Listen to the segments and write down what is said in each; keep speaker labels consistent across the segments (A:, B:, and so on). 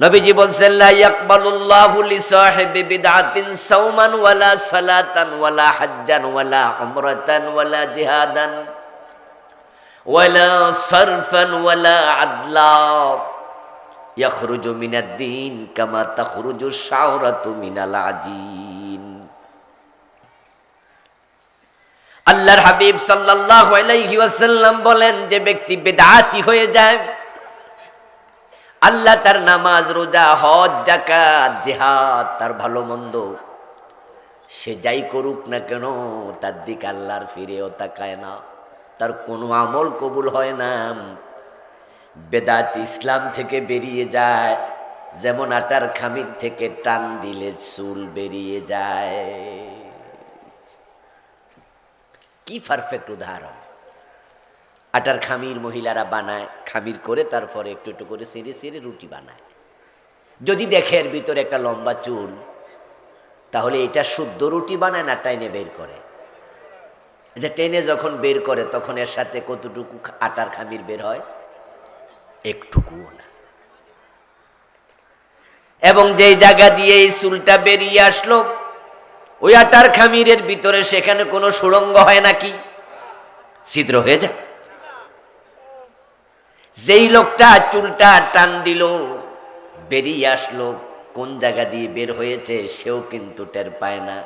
A: নবীজি বলছেন, লা ইয়াকবালুল্লাহু লিসাহিবি বিদআতিন সাওমান ওয়ালা সালাতান ওয়ালা হাজ্জান ওয়ালা উমরাতান ওয়ালা জিহাদান ওয়ালা সারফান ওয়ালা আদলা ইয়াখরুজু মিনাদ-দীন কামা তাখরুজু শাওরাতু মিনাল আজিন। আল্লাহর হাবিব সাল্লাল্লাহু আলাইহি ওয়াসাল্লাম বলেন, যে ব্যক্তি বিদআতি হয়ে যায়, আল্লাহ তার নামাজ, রোজা, হজ, যাকাত, জিহাদ, তার ভালো মন্দ সে যাই করুক না কেন, তার দিকে আল্লাহর ফিরেও তাকায় না, তার কোনো আমল কবুল হয় না। বেদাত ইসলাম থেকে বেরিয়ে যায়, যেমন আটার খামির থেকে টান দিলে চুল বেরিয়ে যায়। কি পারফেক্ট উদাহরণ! আটার খামির মহিলারা বানায়, খামির করে তারপরে একটু একটু করে ছেড়ে ছেড়ে রুটি বানায়। যদি দেখে এর ভিতরে একটা লম্বা চুল, তাহলে এটা শুদ্ধ রুটি বানায় না টাইনে বের করে? যে টেনে যখন বের করে তখন এর সাথে কতটুকু আটার খামির বের হয়? একটুকুও না। এবং যেই জায়গা দিয়ে এই চুলটা বেরিয়ে আসলো, ওই আটার খামিরের ভিতরে সেখানে কোনো সুড়ঙ্গ হয় নাকি? ছিদ্র হয়ে যায়। যেই লোকটা চুলটা টান দিল, বেরিয়ে আসলো, কোন জায়গা দিয়ে বের হয়েছে সেও কিন্তু টের পায় না,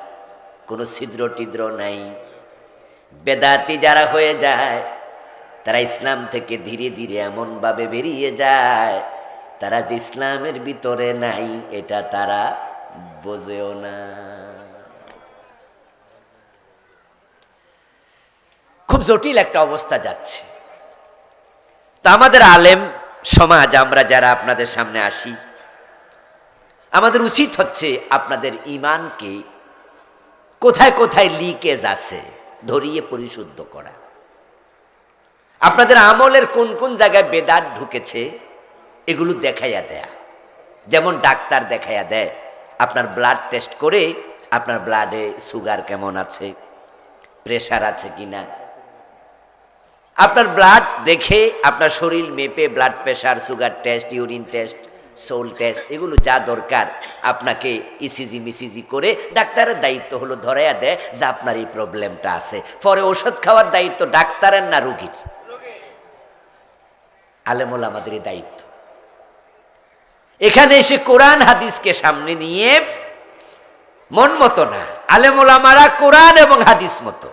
A: কোনো ছিদ্র টিদ্র নাই। বেদাতি যারা হয়ে যায়, তারা ইসলাম থেকে ধীরে ধীরে এমন ভাবে বেরিয়ে যায়, তারা যে ইসলামের ভিতরে নাই এটা তারা বোঝেও না। খুব জটিল একটা অবস্থা যাচ্ছে। তা আমাদের আলেম সমাজ, আমরা যারা আপনাদের সামনে আসি, আমাদের উচিত হচ্ছে আপনাদের ঈমানকে কোথায় কোথায় লিকেজ আছে ধরিয়ে পরিশুদ্ধ করা। আপনাদের আমলের কোন কোন জায়গায় বেদাত ঢুকেছে এগুলো দেখাইয়া দেয়া। যেমন ডাক্তার দেখাইয়া দেয়, আপনার ব্লাড টেস্ট করে আপনার ব্লাডে সুগার কেমন আছে, প্রেশার আছে কিনা, আপনার ব্লাড দেখে আপনার শরীর মেপে blood pressure, sugar test, urine test, সোল টেস্ট, এগুলো যা দরকার আপনাকে ইসিজি মিসিজি করে ডাক্তারের দায়িত্ব হলো ধরাইয়া দেয় যে আপনার এই প্রবলেমটা আছে। পরে ওষুধ খাওয়ার দায়িত্ব ডাক্তারের না রোগীর? আলেমুল আমাদের এই দায়িত্ব। এখানে এসে কোরআন হাদিসকে সামনে নিয়ে মন মতো না, আলেমুল আমারা কোরআন এবং হাদিস মতো।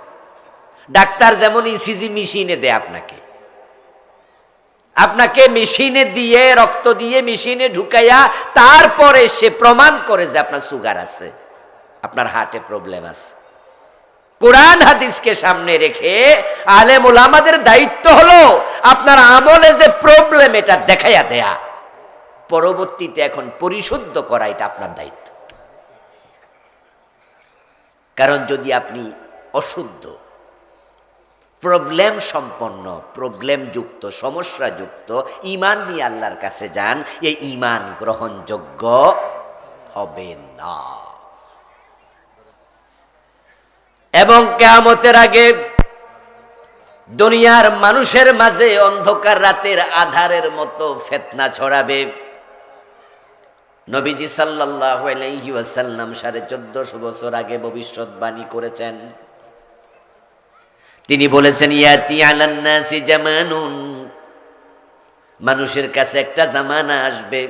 A: ডাক্তার যেমন ইসিজি মেশিনে দেয় আপনাকে মেশিনে দিয়ে, রক্ত দিয়ে মেশিনে ঢুকাইয়া তারপরে সে প্রমাণ করে যে আপনার সুগার আছে, আপনার হার্টে প্রবলেম আছে। কোরআন হাদিসকে সামনে রেখে আলেম ওলামাদের দায়িত্ব হলো আপনার আমলে যে প্রবলেম এটা দেখাইয়া দেয়া, পরবর্তীতে এখন পরিশুদ্ধ করা, এটা আপনার দায়িত্ব। কারণ যদি আপনি অশুদ্ধ, প্রবলেম সম্পন্ন, প্রবলেম যুক্ত, সমস্যা যুক্ত ঈমান নিয়ে আল্লাহর কাছে যান, এই ঈমান গ্রহণযোগ্য হবে না। এবং কিয়ামতের আগে দুনিয়ার মানুষের মাঝে অন্ধকার রাতের আধারের মতো ফিতনা ছড়াবে। নবীজি সাল্লাল্লাহু আলাইহি ওয়াসাল্লাম 1450 বছর আগে ভবিষ্যৎবাণী করেছেন। তিনি বলেছেন, ইয়াতি আলান নাসি জামানুন, মানুষের কাছে একটা জামানা আসবে,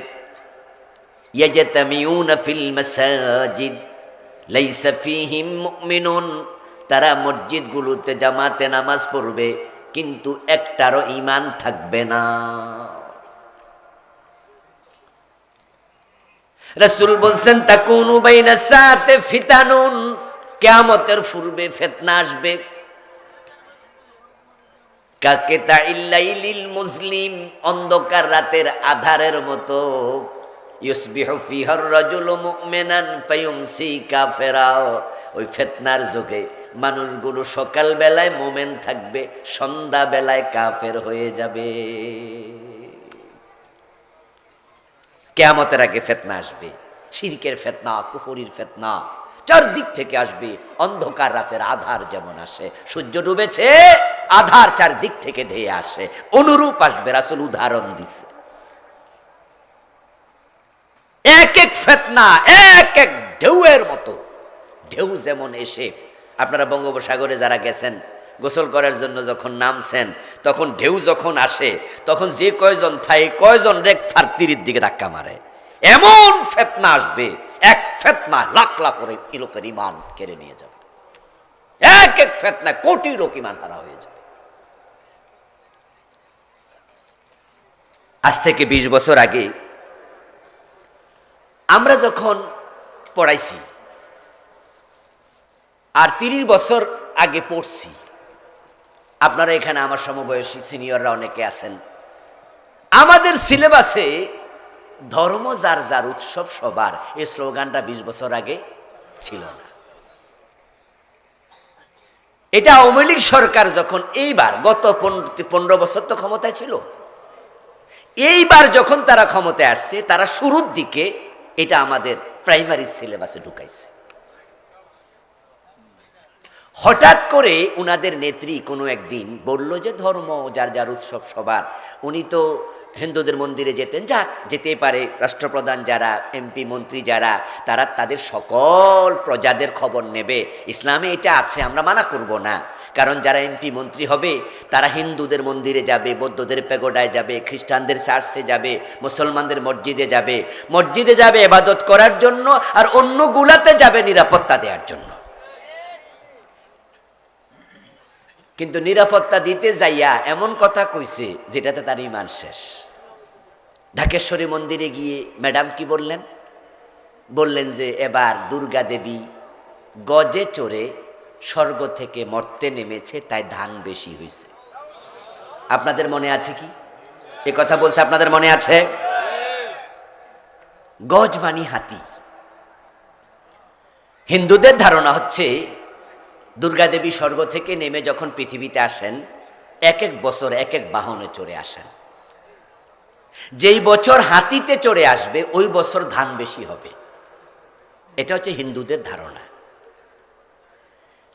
A: ইয়াজতামিউনা ফিল মাসাজিদ লাইসা ফীহিম মুমিনুন, তারা মসজিদগুলোতে জামাতে নামাজ পড়বে কিন্তু একটারও ঈমান থাকবে না। রাসূল বলছেন, তাকুনু বাইনা সাতে ফিতানুন, কিয়ামতের পূর্বে ফিতনা আসবে। কাকিতাইল্লাইলিল মুসলিম, অন্ধকার রাতের আধারের মতো। ইউসবিহু ফিহার রাজুলু মুমিনান ফায়ুমসি কাফিরা, ওই ফিতনার যুগে মানুষগুলো সকাল বেলায় মুমিন থাকবে, সন্ধ্যা বেলায় কাফের হয়ে যাবে। কিয়ামতের আগে ফিতনা আসবে, শিরকের ফিতনা, কুফরির ফিতনা, চারদিক থেকে আসবে। অন্ধকার রাতের আধার যেমন আসে, সূর্য ডুবেছে, আধার চারদিক থেকে ধেয়ে আসে, অনুরূপ আসবে। রাসূল উদাহরণ দিচ্ছে। এক এক ফিতনা এক এক ঢেউয়ের মতো। ঢেউ যেমন এসে, আপনারা বঙ্গোপসাগরে যারা গেছেন গোসল করার জন্য যখন নামছেন, তখন ঢেউ যখন আসে তখন যে কয়জন থাকে কয়জন রেক ফার্তির দিকে ধাক্কা মারে, এমন ফিতনা আসবে, এক ফিতনা লাখ লাখ করে লোকের ঈমান কেড়ে নিয়ে যাবে, এক এক ফিতনা কোটি লোক ঈমান হারা হয়ে যাবে। আজ থেকে 20 বছর আগে আমরা যখন পড়াইছি, আর 30 বছর আগে পড়ছি, আপনারা এখানে আমার সমবয়সী সিনিয়ররা অনেকে আছেন, আমাদের সিলেবাসে ধর্ম যার যার উৎসব সবার এই স্লোগানটা 20 বছর আগে ছিল না। এটা আওয়ামী লীগ সরকার যখন এইবার গত 15 বছর তো ক্ষমতায় ছিল, এইবার যখন তারা ক্ষমতায় আসছে, তারা শুরুর দিকে এটা আমাদের প্রাইমারি সিলেবাসে ঢুকাইছে। হঠাৎ করে উনাদের নেত্রী কোনো একদিন বলল যে ধর্ম যার যার উৎসব সবার। উনি তো হিন্দুদের মন্দিরে যেতেন, যাক যেতে পারে, রাষ্ট্রপ্রধান যারা, এমপি মন্ত্রী যারা, তারা তাদের সকল প্রজাদের খবর নেবে, ইসলামে এটা আছে, আমরা মানা করব না। কারণ যারা এমপি মন্ত্রী হবে তারা হিন্দুদের মন্দিরে যাবে, বৌদ্ধদের পেগোডায় যাবে, খ্রিস্টানদের চার্চে যাবে, মুসলমানদের মসজিদে যাবে ইবাদত করার জন্য, আর অন্যগুলাতে যাবে নিরাপত্তা দেওয়ার জন্য। কিন্তু নিরাপত্তা দিতে যাইয়া এমন কথা কইছে যেটাতে তার ঈমান শেষ। ঢাকেশ্বরী মন্দিরে গিয়ে ম্যাডাম কি বললেন যে এবার দুর্গা দেবী গজে চড়ে স্বর্গ থেকে মর্তে নেমেছে, তাই ধান বেশি হয়েছে। আপনাদের মনে আছে কি এ কথা বলছে? আপনাদের মনে আছে? গজ মানি হাতি। হিন্দুদের ধারণা হচ্ছে দুর্গা দেবী স্বর্গ থেকে নেমে যখন পৃথিবীতে আসেন, এক এক বছর এক এক বাহনে চড়ে আসেন। যেই বছর হাতিতে চড়ে আসবে ওই বছর ধান বেশি হবে, এটা হচ্ছে হিন্দুদের ধারণা।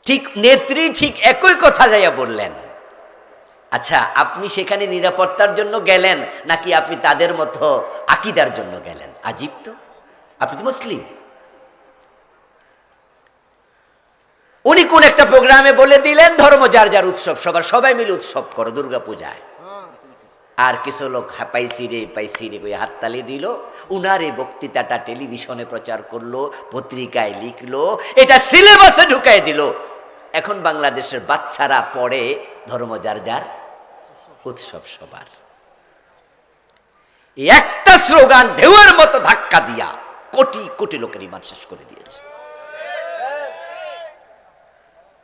A: ঠিক নেত্রী ঠিক একই কথা যাইয়া বললেন। আচ্ছা, আপনি সেখানে নিরাপত্তার জন্য গেলেন নাকি আপনি তাদের মতো আকীদার জন্য গেলেন? আজীব তো, আপনি তো মুসলিম। উনি কোন একটা প্রোগ্রামে বলে দিলেন ধর্ম যার যার উৎসব সবার, সবাই মিলে উৎসব করো দুর্গা পূজায়। আর কিছু লোক পাইছি রে হাততালি দিল। উনার এই বক্তৃতাটা টেলিভিশনে প্রচার করলো, পত্রিকায় লিখলো, এটা সিলেবাসে ঢুকাই দিল। এখন বাংলাদেশের বাচ্চারা পড়ে ধর্ম যার যার উৎসব সবার। একটা স্লোগান ঢেউয়ের মতো ধাক্কা দিয়া কোটি কোটি লোকের ঈমান শেষ করে দিয়েছে।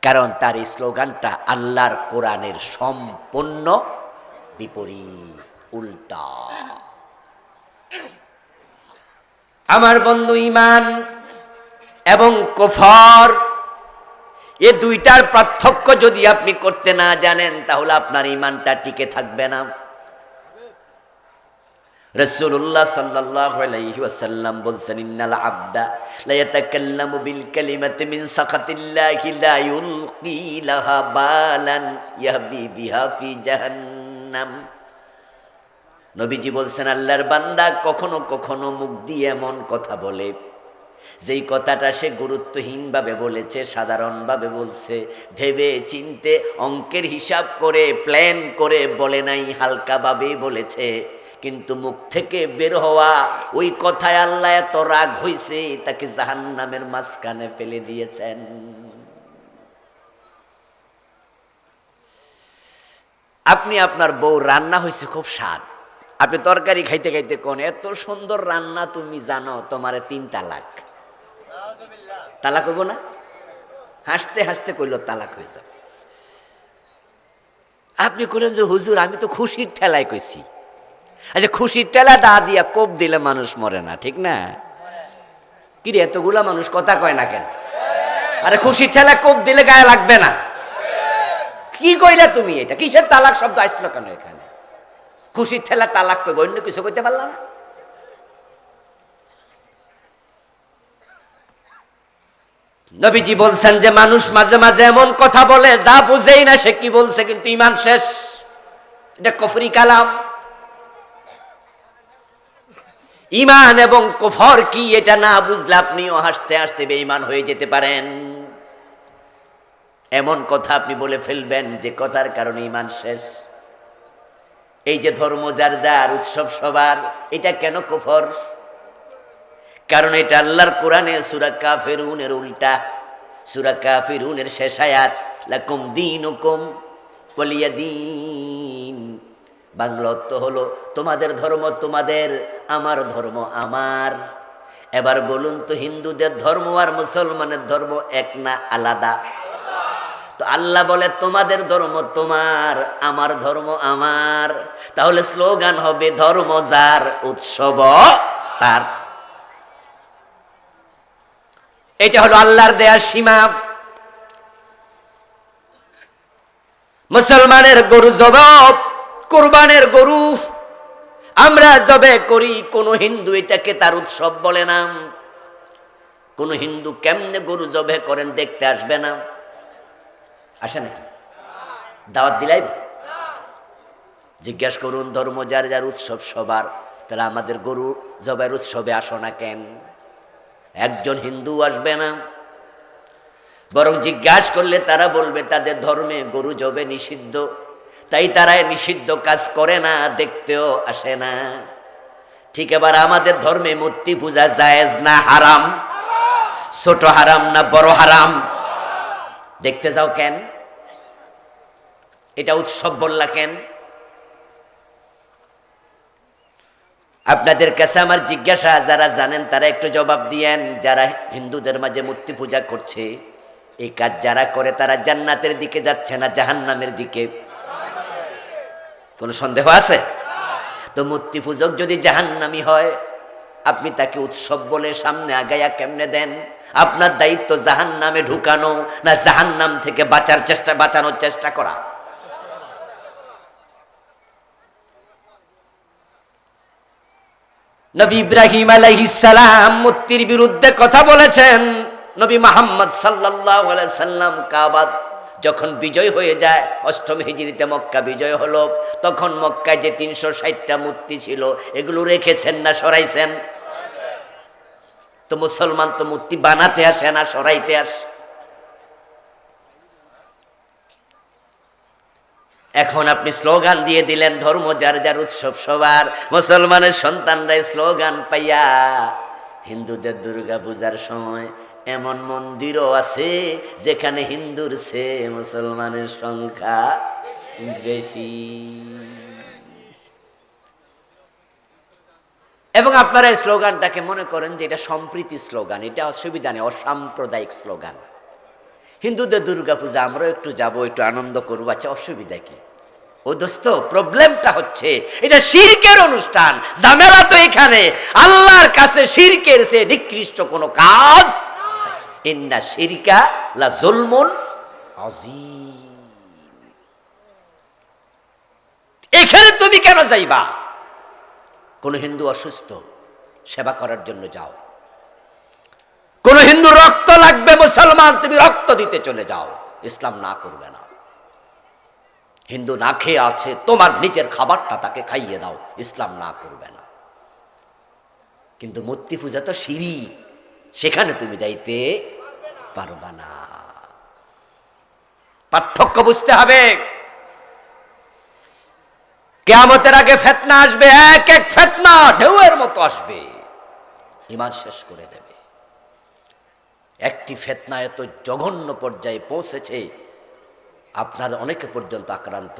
A: কারণ তার এই স্লোগানটা আল্লাহর কোরআনের সম্পূর্ণ বিপরীত, উল্টা। আমার বন্ধু, ঈমান এবং কুফর এ দুইটার পার্থক্য যদি আপনি করতে না জানেন তাহলে আপনার ঈমানটা টিকে থাকবে না। রাসূলুল্লাহ সাল্লাল্লাহু আলাইহি ওয়াসাল্লাম বলছেন, ইন্নাল আবদা লা ইয়াতাকাল্লামু বিল কালিমাতি মিন সাখাতিল্লাহি লা ইউলকি লাহা বালান ইয়াহবি বিহা ফি জাহান্নাম। নবীজি বলছেন, আল্লাহর বান্দা কখনো কখনো মুখ দিয়ে এমন কথা বলে যেই কথাটা সে গুরুত্বহীনভাবে বলেছে, সাধারণভাবে বলছে, ভেবে চিনতে অঙ্কের হিসাব করে প্ল্যান করে বলে নাই, হালকাভাবে বলেছে, কিন্তু মুখ থেকে বের হওয়া ওই কথায় আল্লাহ এত রাগ হইছে তাকে জাহান্নামের মাঝখানে ফেলে দিয়েছেন। আপনি আপনার বউ রান্না হয়েছে খুব স্বাদ, আপনি তরকারি খাইতে খাইতে কোন এত সুন্দর রান্না তুমি জানো, তোমারে 3 তালাক। তালাক হইব না? হাসতে হাসতে কইল তালাক হয়ে যাবে। আপনি কইলেন যে হুজুর আমি তো খুশির ঠেলায় কইছি। আচ্ছা, খুশির ঠেলা দা দিয়া কোপ দিলে মানুষ মরে না, ঠিক না? কিরে এতগুলা মানুষ কথা কয় না কেন? আরে খুশির ঠেলা কোপ দিলে গায়ে লাগবে না? কি কইলা তুমি? এটা কিসের তালাক শব্দ আসলো কেন এখানে? খুশির ঠেলা তালাক কইব, অন্য কিছু কইতে পারলা না? নবীজি বলছেন যে মানুষ মাঝে মাঝে এমন কথা বলে যা বুঝেই না সে কি বলছে, কিন্তু ঈমান শেষ। এটা কুফরি কালাম। ঈমান এবং কুফর কি এটা না বুঝলে আপনিও হাসতে হাসতে বেঈমান হয়ে যেতে পারেন। এমন কথা আপনি বলে ফেলবেন যে কথার কারণে ঈমান শেষ। এই যে ধর্ম যার যার, উৎসব সবার, এটা কেন কুফর? কারণ এটা আল্লাহর কোরআনে সূরা কাফিরুনের উল্টা। সূরা কাফিরুনের শেষ আয়াত, লাকুম দীনুকুম ওয়ালিয়া দীন। বাংলা অর্থ হলো তোমাদের ধর্ম তোমাদের, আমার ধর্ম আমার। এবার বলুন তো, হিন্দুদের ধর্ম আর মুসলমানের ধর্ম এক না আলাদা? তো আল্লাহ বলে তোমাদের ধর্ম তোমার, আমার ধর্ম আমার। তাহলে স্লোগান হবে ধর্ম যার, উৎসব তার। এটা হলো আল্লাহর দেয়া সীমা। মুসলমানের গরু জবাব, কুরবানের গরু আমরা জবে করি, কোন হিন্দু এটাকে তার উৎসব বলে না। কোন হিন্দু কেমনে গরু জবে করেন দেখতে আসবে না? আসে নাকি? দাওয়াত দিলাই? জিজ্ঞাসা করুন, ধর্ম যার যার, উৎসব সবার, তাহলে আমাদের গরু জবের উৎসবে আসো না কেন? একজন হিন্দু আসবে না। বরং জিজ্ঞাসা করলে তারা বলবে তাদের ধর্মে গরু জবে নিষিদ্ধ, তাই তারা নিষিদ্ধ কাজ করে না, দেখতেও আসে না। ঠিক এবার আমাদের ধর্মে মূর্তি পূজা জায়েজ না হারাম? ছোট হারাম না বড় হারাম? দেখতে যাও কেন? এটা উৎসব বললা কেন? আপনাদের কাছে আমার জিজ্ঞাসা, যারা জানেন তারা একটু জবাব দিয়েন। যারা হিন্দুদের মাঝে মূর্তি পূজা করছে, এই কাজ যারা করে তারা জান্নাতের দিকে যাচ্ছে না জাহান্নামের দিকে? কোনো সন্দেহ আছে? তো মূর্তি পূজক যদি জাহান্নামী হয়, আপনি তাকে উৎসব বলে সামনে আগায়া কেমনে দেন? আপনার দায়িত্ব জাহান্নামে ঢুকানো, না জাহান্নাম থেকে বাঁচানোর চেষ্টা করা? নবী ইব্রাহিম আলাইহিস সালাম মূর্তির বিরুদ্ধে কথা বলেছেন। নবী মুহাম্মদ সাল্লাল্লাহু আলাইহি সাল্লাম কাবা যখন বিজয় হয়ে যায়, ৮ম হিজরিতে মক্কা বিজয় হলো, তখন মক্কায় যে ৩৬০টা মূর্তি ছিল এগুলো রেখেছেন না সরাইছেন? তো মুসলমান তো মূর্তি বানাতে আসে না, সরাইতে আসে। এখন আপনি স্লোগান দিয়ে দিলেন ধর্ম যার যার, উৎসব সবার। মুসলমানের সন্তানরা স্লোগান পাইয়া হিন্দুদের দুর্গা পূজার সময় এমন মন্দিরও আছে যেখানে হিন্দুর চেয়ে মুসলমানের সংখ্যা বেশি। এবং আপনারা এই স্লোগানটাকে মনে করেন যে এটা সম্প্রীতি স্লোগান। এটা অসুবিধা নেই, অসাম্প্রদায়িক স্লোগান। হিন্দুদের দুর্গা পূজা আমরা একটু যাবো, একটু আনন্দ করবো, আচ্ছা অসুবিধা কি? ও দোস্ত, প্রবলেমটা হচ্ছে এটা শিরকের অনুষ্ঠান। ঝামেলা তো এখানে, আল্লাহর কাছে শিরকের সে নিকৃষ্ট কোনো কাজ। ইন্না শিরকা লা যুলমুন আযীম। এখানে তুমি কেন যাইবা? কোন হিন্দু অসুস্থ, সেবা করার জন্য যাও। কোন হিন্দু রক্ত লাগবে, মুসলমান তুমি রক্ত দিতে চলে যাও, ইসলাম না করবে না। হিন্দু না খেয়ে আছে, তোমার নিজের খাবারটা তাকে খাইয়ে দাও, ইসলাম না করবে না। কিন্তু মূর্তি পূজা তো শিরক, সেখানে তুমি যাইতে পারবা না। পার্থক্য বুঝতে হবে। কিয়ামতের আগে ফিতনা আসবে, এক এক ফিতনা ঢেউয়ের মতো আসবে, ঈমান শেষ করে দেবে। একটি ফিতনা এত জঘন্য পর্যায়ে পৌঁছেছে, আপনার অনেকে পর্যন্ত আক্রান্ত।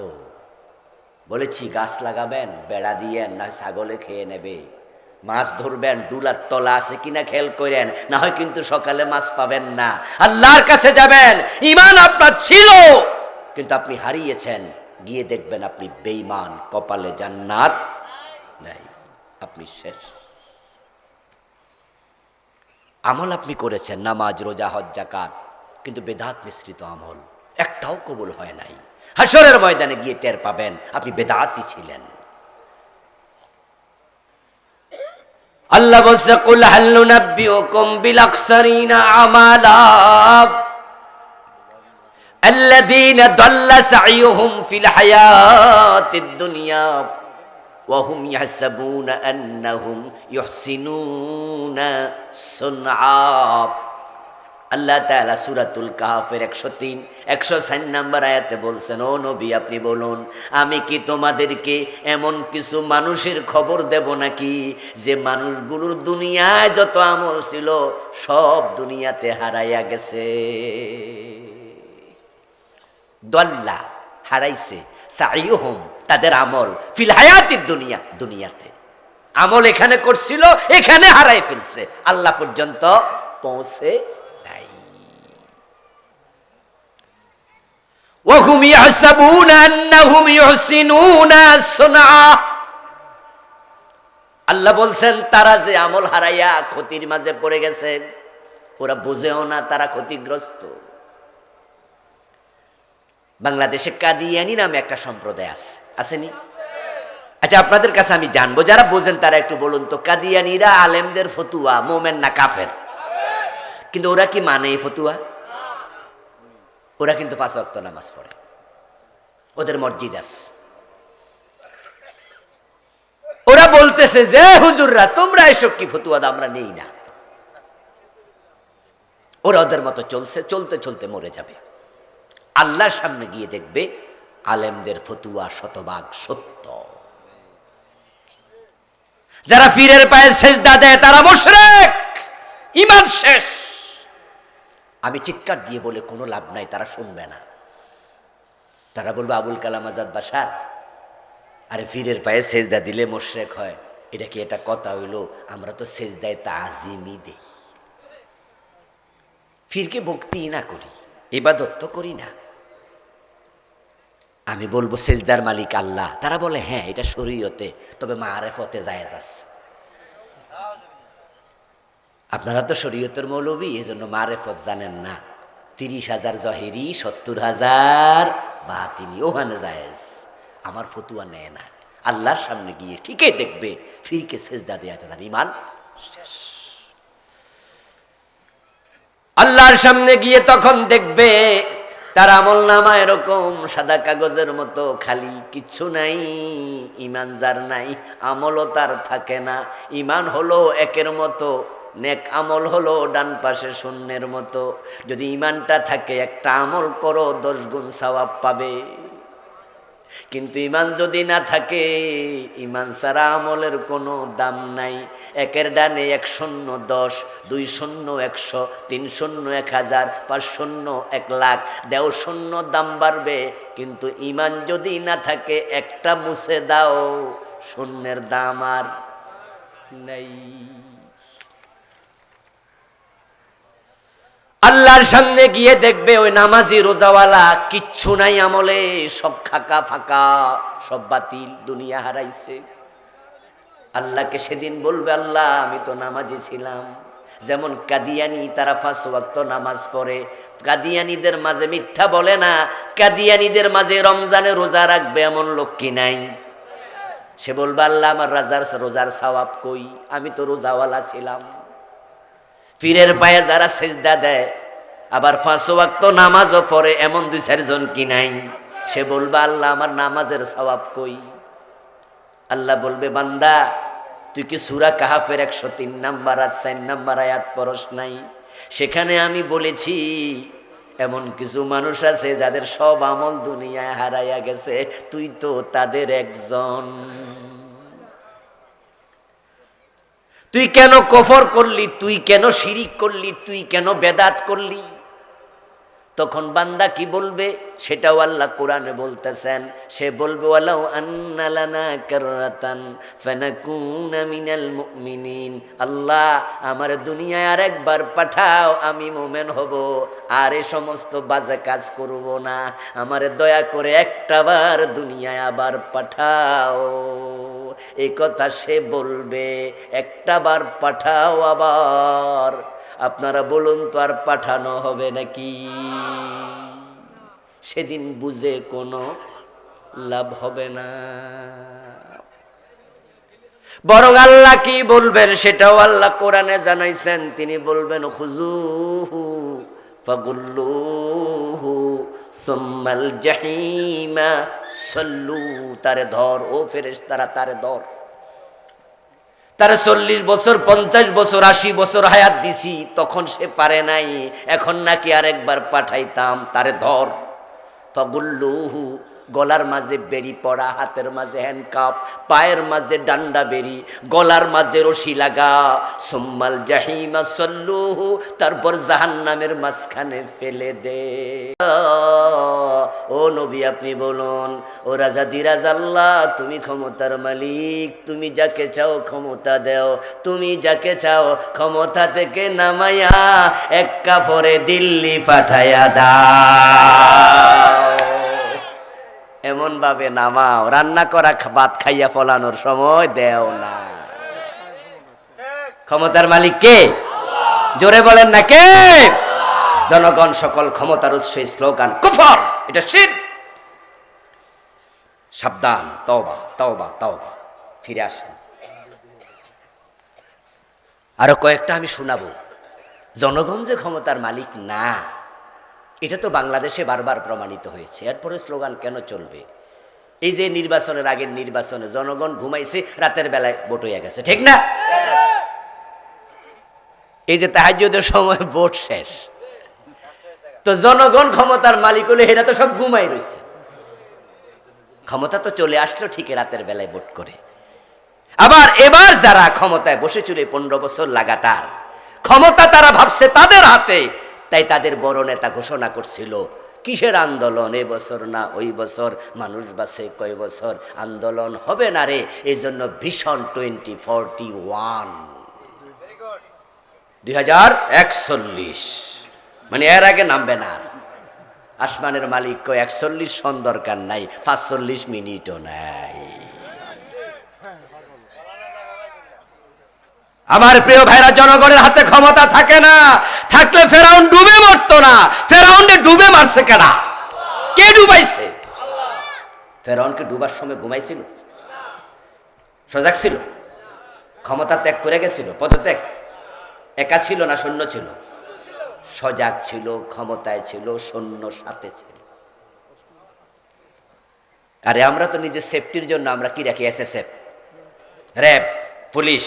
A: বলেছি গাছ লাগাবেন, বেড়া দিয়েন, না ছাগলে খেয়ে নেবে। মাছ ধরবেন, ডুলার তলা আছে কিনা খেয়াল করেন, না হয় কিন্তু সকালে মাছ পাবেন না। আল্লাহর কাছে যাবেন, ঈমান আপনার ছিল কিন্তু আপনি হারিয়েছেন, গিয়ে দেখবেন আপনি বেঈমান, কপালে জান্নাত নাই, আপনি শেষ। আমল আপনি করেছেন, নামাজ, রোজা, হজ, যাকাত, কিন্তু বেদাত মিশ্রিত আমল একটাও কবুল হয় নাই। হাশরের ময়দানে গিয়ে টের পাবেন আপনি বেদাতি ছিলেন। আল্লাহ বলছে, কুল হাল নুনাব্বিউকুম বিল আকসারিনা আমালা আল্লাযীনা দাল্লা সাইয়ুহুম ফিল হায়াতিদ দুনিয়া ওয়াহুম ইয়াহসাবুনা আন্নাহুম ইউহসিনুনা সুনআ। আল্লাহ তাআলা সূরাতুল কাহফের 103 104 নম্বর আয়াতে বলছেন, ও নবী আপনি বলুন, আমি কি তোমাদেরকে এমন কিছু মানুষের খবর দেব নাকি যে মানুষগুলোর দুনিয়ায় যত আমল ছিল সব দুনিয়াতে হারাইয়া গেছে। দল্লা হারাইছে, সাইয়ুহুম তাদের আমল, ফিল হায়াতিদ দুনিয়া দুনিয়াতে আমল এখানে করছিল এখানে হারাই ফেলছে, আল্লাহ পর্যন্ত পৌঁছে নাই। ওয়াহুম ইয়াহসাবুনা আন্নাহুম ইউহসিনুনা সুনআ। আল্লাহ বলছেন তারা যে আমল হারাইয়া ক্ষতির মাঝে পড়ে গেছে ওরা বুঝেও না তারা ক্ষতিগ্রস্ত। বাংলাদেশে কাদিয়ানি নামে একটা সম্প্রদায় আছে, আসেনি? আচ্ছা আপনাদের কাছে আমি জানবো, যারা বোঝেন তারা একটু বলুন তো, কাদিয়ানিরা আলেমদের ফতুয়া মোমেন না কাফের? কিন্তু ওরা কি মানে এই ফতুয়া? ওরা কিন্তু 5 ওয়াক্ত নামাজ পড়ে, ওদের মসজিদ আছে। ওরা বলতেছে যে হুজুররা তোমরা এসব কি ফতুয়া দাও, আমরা নেই না। ওরা ওদের মতো চলছে, চলতে চলতে মরে যাবে। আল্লাহর সামনে গিয়ে দেখবে আলেমদের ফতুয়া শতভাগ সত্য। যারা পীরের পায়ে সেজদা দেয় তারা মুশরিক, ঈমান শেষ। আমি চিৎকার দিয়ে বলে কোনো লাভ নাই, তারা শুনবে না। তারা বলবে আবুল কালাম আজাদ বাশার, আরে পীরের পায়ে সেজদা দিলে মুশরিক হয়, এটা কি এটা কথা হইল? আমরা তো সেজদায় তাজিমই দেই, পীরকে ভক্তি না করি, ইবাদত তো করি না। আমি বলবো সেজদার মালিক আল্লাহ, তারা বলে হ্যাঁ এটা শরীয়তে, তবে মারেফতে জায়েজ আছে। আপনারা তো শরীয়তের মৌলবী, এই জন্য মারেফত জানেন না। 30,000 জহেরি, 70,000 বাতিনি, ওখানে জায়েজ। আমার ফতুয়া নেয় না। আল্লাহর সামনে গিয়ে ঠিকই দেখবে ফিরকে সেজদা দেয়া তার ঈমান শেষ। আল্লাহর সামনে গিয়ে তখন দেখবে তার আমল নামা এরকম সাদা কাগজের মতো খালি, কিচ্ছু নাই। ঈমান যার নাই আমলও তার থাকে না। ঈমান হলো একের মতো, নেক আমল হলো ডান পাশে শূন্যের মতো। যদি ঈমানটা থাকে একটা আমল করো 10 গুণ সওয়াব পাবে, কিন্তু ঈমান যদি না থাকে, ঈমান ছাড়া আমলের কোনো দাম নাই। একের ডানে 1 শূন্য 10, 2 শূন্য 100, 3 শূন্য 1000, 5 শূন্য 1 লাখ, 1.5 শূন্য দাম বাড়বে। কিন্তু ঈমান যদি না থাকে, একটা মুছে দাও, শূন্যের দাম আর নাই। আল্লাহর সামনে গিয়ে দেখবে ওই নামাজি রোজাওয়ালা কিচ্ছু নাই আমলে, সব খাকা ফাঁকা, সব বাতিল, দুনিয়া হারাইছে। আল্লাহকে সেদিন বলবে আল্লাহ আমি তো নামাজি ছিলাম। যেমন কাদিয়ানি, তারা 5 ওয়াক্ত নামাজ পড়ে, কাদিয়ানিদের মাঝে মিথ্যা বলে না। কাদিয়ানিদের মাঝে রমজানে রোজা রাখবে এমন লোক কি নাই? সে বলবে আল্লাহ আমার রোজার সওয়াব কই, আমি তো রোজাওয়ালা ছিলাম। পীরের পায়ে যারা সেজদা দেয় আবার 5 ওয়াক্ত নামাজও পড়ে এমন 2-4 জন কি নাই? সে বলবে আল্লাহ আমার নামাজের সওয়াব কই? আল্লাহ বলবে বান্দা তুই কি সূরা কাহফের 103 নম্বর আর 4 নম্বর আয়াত পড়স নাই? সেখানে আমি বলেছি এমন কিছু মানুষ আছে যাদের সব আমল দুনিয়ায় হারাইয়া গেছে, তুই তো তাদের একজন। তুই কেন কফর করলি, তুই কেন শিরিক করলি, তুই কেন বেদাত করলি? তখন বান্দা কি বলবে সেটাও আল্লাহ কোরআনে বলতেছেন। সে বলবে ওয়ালাউ আন্না লানা কাররাতান ফানাকুনা মিনাল মুমিনিন, আল্লাহ আমার দুনিয়ায় আরেকবার পাঠাও, আমি মুমিন হব, আর এই সমস্ত বাজে কাজ করব না। আমারে দয়া করে একটাবার দুনিয়ায় আবার পাঠাও। এই কথা সে বলবে, একটাবার পাঠাও আবার। আপনারা বলুন তো আর পাঠানো হবে নাকি? সেদিন বুঝে কোনো লাভ হবে না। বরং আল্লাহ কি বলবেন সেটাও আল্লাহ কোরআনে জানাইছেন। তিনি বলবেন খুযুহু ফাগুল্লুহু সুম্মাল জাহিমা সল্লু, তারে ধর ও ফেরেশতারা, তারে ধর। তারে 40 বছর 50 বছর 80 বছর হায়াত দিছি, তখন সে পারে নাই, এখন নাকি আরেকবার পাঠাইতাম, তারে ধর। ফাগুল্লুহু, গলার মাঝে বেড়ি পড়া, হাতের মাঝে হ্যান্ডকাপ, পায়ের মাঝে ডান্ডা বেড়ি, গলার মাঝে রশি লাগা। সুম্মাল জাহিমা সল্লুহু, তারপর জাহান্নামের মাঝখানে ফেলে দে। ও নবী আপনি বলুন, ও রাজা দিরাজ আল্লাহ, তুমি ক্ষমতার মালিক, তুমি যাকে চাও ক্ষমতা দেও, তুমি যাকে চাও ক্ষমতা থেকে নামাইয়া এক কাফরে দিল্লি পাঠাইয়া দাও। এমন ভাবে নামাও, রান্না করা ভাত খাইয়া ফলানোর সময় দেও না। ক্ষমতার মালিক কে? জোরে বলেন না কে? জনগণ সকল ক্ষমতার উৎস, স্লোগান কুফর, এটা শিরক। সাবধান, তওবা তওবা তওবা, ফিরে আসেন। আরো কয়েকটা আমি শোনাবো। জনগণ যে ক্ষমতার মালিক না, এটা তো বাংলাদেশে বারবার প্রমাণিত হয়েছে। এরপরে স্লোগান কেন চলবে? এই যে নির্বাচনের আগের নির্বাচনে জনগণ ঘুমাইছে, রাতের বেলায় ভোট হয়ে গেছে, ঠিক না? এই যে তাহাজ্জুদের সময় ভোট শেষ, তো জনগণ ক্ষমতার মালিক হলে এরা তো সব ঘুমাই রয়েছে। ক্ষমতা তো চলে আসলো ঠিক রাতের বেলায় ভোট করে। আবার এবার যারা ক্ষমতায় বসেছিল 15 বছর লাগাতার, ক্ষমতা তারা ভাবছে তাদের হাতে, তাই তাদের বড় নেতা ঘোষণা করছিল কিসের আন্দোলন, এ বছর না ওই বছর, মানুষ বাঁচে কয় বছর, আন্দোলন হবে না রে, এই জন্য ভিশন 2041, 2041, মানে এর আগে নামবে না। আসমানের মালিক কয় 41 সন দরকার নাই, 45 মিনিটও নাই। আমার প্রিয় ভাইরা, জনগণের হাতে ক্ষমতা থাকে না, থাকলে ফেরাউন ডুবে মরতো না। ফেরাউনকে ডুবে মারছে কেডা? কে ডুবাইছে? ফেরাউনকে ডুবার সময় ঘুমাইছিল? সজাগ ছিল? ক্ষমতা ত্যাগ করে গেছিল? পদত্যাগ? একা ছিল না সৈন্য ছিল? সজাগ ছিল, ক্ষমতায় ছিল, সৈন্য সাথে ছিল। আরে আমরা তো নিজের সেফটির জন্য আমরা কি রাখি? এসএসএফ, র্যাব, পুলিশ,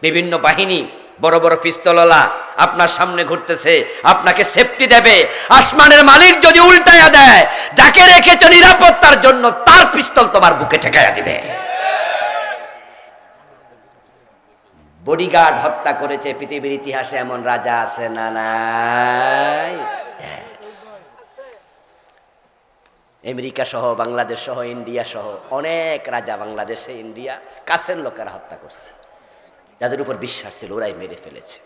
A: বিভিন্ন বাহিনী, বড় বড় পিস্তলওয়ালা আপনার সামনে ঘুরতেছে, আপনাকে সেফটি দেবে। আসমানের মালিক যদি উল্টায়া দেয়, যাকে রেখেছ নিরাপত্তার জন্য, তার পিস্তল তোমার বুকে ঠেকাইয়া দিবে। বডিগার্ড হত্যা করেছে, পৃথিবীর ইতিহাসে এমন রাজা আছে না নাই? আমেরিকা সহ, বাংলাদেশ সহ, ইন্ডিয়া সহ অনেক রাজা বাংলাদেশে, ইন্ডিয়া কাছের লোকেরা হত্যা করছে, যাদের উপর বিশ্বাস ছিল ওরাই মেরে ফেলেছে।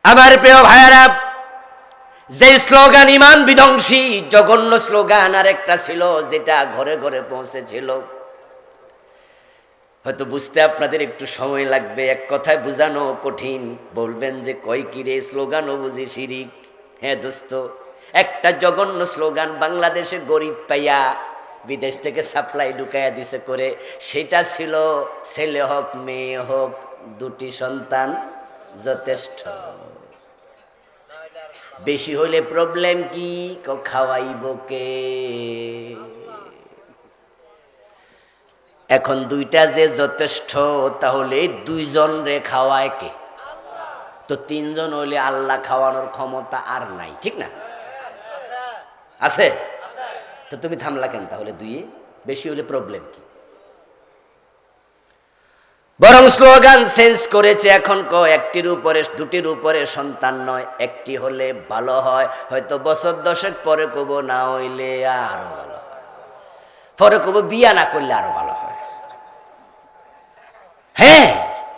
A: আমার প্রিয় ভাইয়ারা, যে স্লোগান ইমান বিধ্বংসী জঘন্য স্লোগান, আর একটা ছিল যেটা ঘরে ঘরে পৌঁছেছিল। হয়তো বুঝতে আপনাদের একটু সময় লাগবে, এক কথায় বোঝানো কঠিন। বলবেন যে কয় কিরে, স্লোগানও বুঝি শিরিক? হ্যাঁ দোস্ত, একটা জঘন্য স্লোগান বাংলাদেশে গরিব পাইয়া বিদেশ থেকে সাপ্লাই ঢুকাইয়া দিছে করে, সেটা ছিল ছেলে হোক মেয়ে হোক 2টি সন্তান যথেষ্ট। বেশি হলে প্রবলেম কি? খাওয়াইব কে? এখন 2টা যে যথেষ্ট, তাহলে 2 জন রে খাওয়ায় কে? তো 3 জন হইলে আল্লাহ খাওয়ানোর ক্ষমতা আর নাই, ঠিক না? আছে? তো তুমি থামলা কেন তাহলে? 2 বেশি হলে প্রবলেম কি? বরং স্লোগান চেঞ্জ করেছে, এখন একটির উপরে 2টির উপরে সন্তান নয়, একটি হলে ভালো হয়। হয়তো বছর 10 পরে কব না হইলে আরো ভালো হয়, পরে কব বিয়া না করলে আরো ভালো হয়। হ্যাঁ,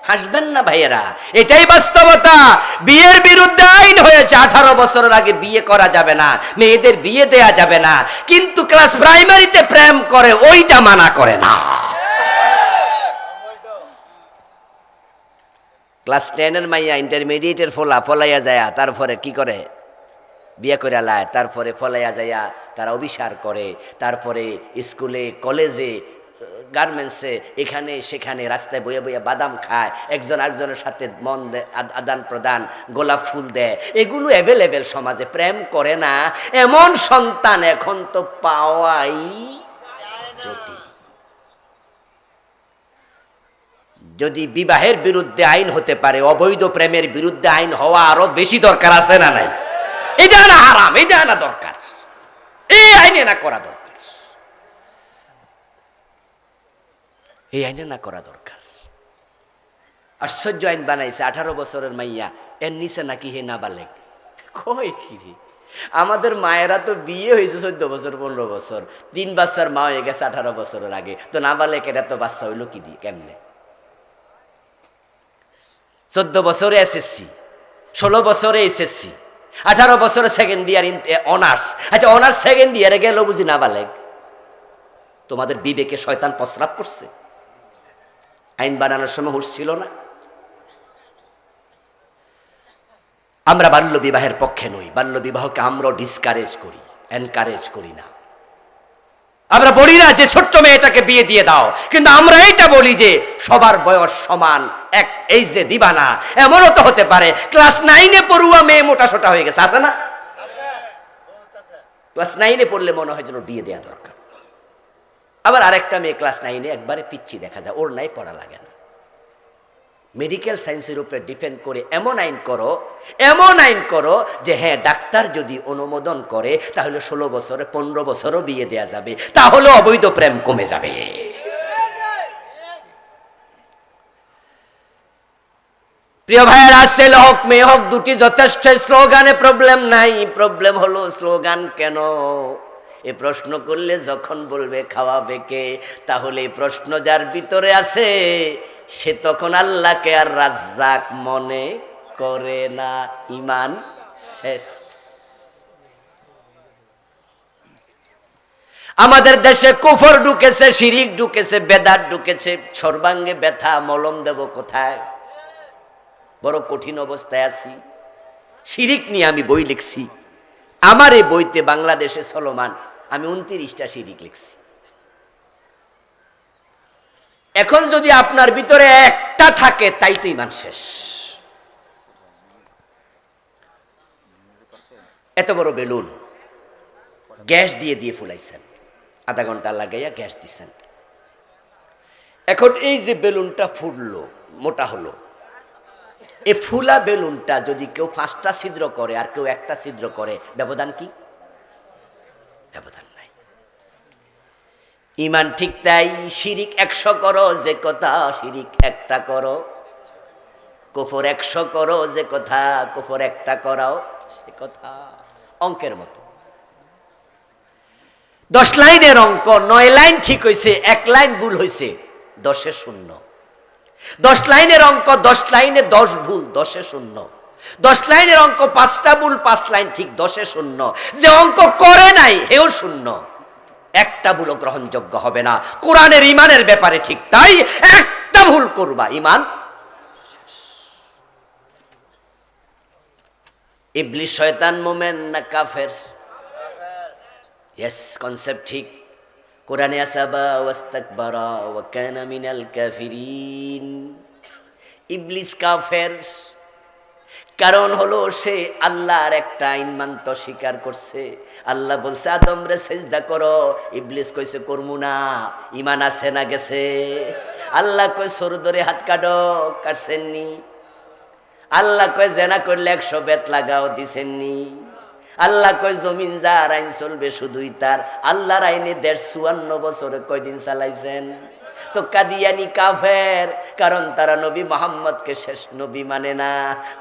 A: হাসবেন না ভাইয়েরা, এটাই বাস্তবতা। বিয়ের বিরুদ্ধে আইন হয়েছে, 18 বছরের আগে বিয়ে করা যাবে না, মেয়েদের বিয়ে দেয়া যাবে না, কিন্তু ক্লাস প্রাইমারিতে প্রেম করে ওইটা মানা করে না। ক্লাস 10-এর মাইয়া ইন্টারমিডিয়েটের ফলাইয়া যায়, তারপরে কি করে? বিয়ে করে লায়, তারপরে ফলাইয়া যাইয়া তারা অভিসার করে, তারপরে স্কুলে কলেজে গার্মেন্টসে, এখানে সেখানে রাস্তায় বয়ে বয়ে বাদাম খায়, একজন আরেকজনের সাথে মন দেয়, আদান প্রদান, গোলাপ ফুল দেয়, এগুলো অ্যাভেলেবেল সমাজে। প্রেম করে না এমন সন্তান এখন তো পাওয়াই জটিল। যদি বিবাহের বিরুদ্ধে আইন হতে পারে, অবৈধ প্রেমের বিরুদ্ধে আইন হওয়া আরো বেশি দরকার আছে না নাই? এটা না হারাম, এটা না দরকার, এই আইনে না করা দরকার, এই আইনে না করা দরকার। আশ্চর্য আইন বানাইছে, 18 বছরের মাইয়া, এর নিচে নাকি হে নাবালেগ। কয় কি রে? আমাদের মায়েরা তো বিয়ে হয়েছে 14 বছর 15 বছর, 3 বাচ্চার মা হয়ে গেছে 18 বছরের আগে, তো নাবালেগের এত বাচ্চা হইলো কি দিয়ে, কেমনে? 14 বছরে এসএসসি, 16 বছরে এসএসসি, 18 বছরে সেকেন্ড ইয়ার অনার্স। আচ্ছা, অনার্স সেকেন্ড ইয়ারে গেল বুঝি নাবালেগ? তোমাদের বিবেকে শয়তান প্রস্রাব করছে? আইন বানানোর সময় হুঁশ ছিল না? আমরা বাল্য বিবাহের পক্ষে নই, বাল্য বিবাহকে আমরা ডিসকারেজ করি, এনকারেজ করি না। আমরা বলি না যে ছোট্ট মেয়েটাকে বিয়ে দিয়ে দাও, কিন্তু আমরা এইটা বলি যে সবার বয়স সমান, এক এই যে দিবা না। এমনও তো হতে পারে ক্লাস 9-এ পড়ুয়া মেয়ে মোটা সোটা হয়ে গেছে, আছে না? ক্লাস 9-এ পড়লে মনে হয় যেন বিয়ে দেওয়া দরকার। আবার আরেকটা মেয়ে ক্লাস 9-এ একবারে পিচ্ছি দেখা যায়, ওর নাই পড়া লাগে না। মেডিকেল সায়েন্সের উপরে ডিপেন্ড করে এমন আইন করো যে হ্যাঁ, ডাক্তার যদি অনুমোদন করে তাহলে 16 বছরে 15 বছরও বিয়ে দেয়া যাবে, তাহলে অবৈধ প্রেম কমে যাবে। প্রিয় ভাইয়েরা, ছেলে হোক মেয়ে হোক দুটি যথেষ্ট। স্লোগানে প্রবলেম নাই, প্রবলেম হলো স্লোগান কেন? এ প্রশ্ন করলে যখন বলবে খাওয়াবে কে, তাহলে এই প্রশ্ন যার ভিতরে আছে সে তখন আল্লাহকে আর রাজ্জাক মনে করে না, ঈমান শেষ। আমাদের দেশে কুফর ঢুকেছে, শিরিক ঢুকেছে, বেদাত ঢুকেছে, সর্বাঙ্গে ব্যথা, মলম দেব কোথায়? বড় কঠিন অবস্থায় আছি। শিরিক নিয়ে আমি বই লিখছি, আমার এই বইতে বাংলাদেশে চলমান আমি 29টা শিরিক লিখছি। এখন যদি আপনার ভিতরে একটা থাকে তাই তো ঈমান শেষ। এত বড় বেলুন গ্যাস দিয়ে দিয়ে ফুলাইছেন, আধা ঘন্টা লাগাইয়া গ্যাস দিচ্ছেন। এখন এই যে বেলুনটা ফুললো, মোটা হলো, এই ফুলা বেলুনটা যদি কেউ 5টা ছিদ্র করে আর কেউ একটা ছিদ্র করে, ব্যবধান কি? ব্যবধান নাই। ঈমান ঠিক তাই। শিরিক 100 করো যে কথা, শিরিক একটা করো। কুফর 100 করো যে কথা, কুফর একটা করাও সে কথা। অঙ্কের মতো 10 লাইনের অঙ্ক, 9 লাইন ঠিক হয়েছে, 1 লাইন ভুল হয়েছে, 10-এ 0। 10 লাইনের অঙ্ক, 10 লাইনে 10 ভুল, 10-এ 0। 10 লাইনের অঙ্ক 5টা ভুল, 5 লাইন ঠিক, 10-এ 0। যে অঙ্ক করে নাই হেও 0, একটা ভুলও গ্রহণযোগ্য হবে না। কোরআনের ঈমানের ব্যাপারে ঠিক তাই, একটা ভুল করবা ঈমান। ইবলিস শয়তান মুমিন না কাফের? ইয়েস, কনসেপ্ট ঠিক। কোরআনে আসাবা ওয়াস্তাকবারা ওয়া কানা মিনাল কাফিরিন। ইবলিস কাফের, কারণ হলো সে আল্লাহর একটা আইন মানতে স্বীকার করছে। আল্লাহ বলছে আদম রে সেজদা করো, ইবলিস কইছে করমু না। ঈমান আছে না গেছে? আল্লাহ কই সরু ধরে হাত কাটো, কাটছেননি। আল্লাহ কয় জেনা করলে 100 বেত লাগাও, দিছেননি। আল্লাহ কয় জমিন যার আইন চলবে শুধুই তার। আল্লাহর আইনে 154 বছরে কয়দিন চালাইছেন? তো কাদিয়ানি কাফের, কারণ তারা নবী মুহাম্মদকে শেষ নবী মানে না।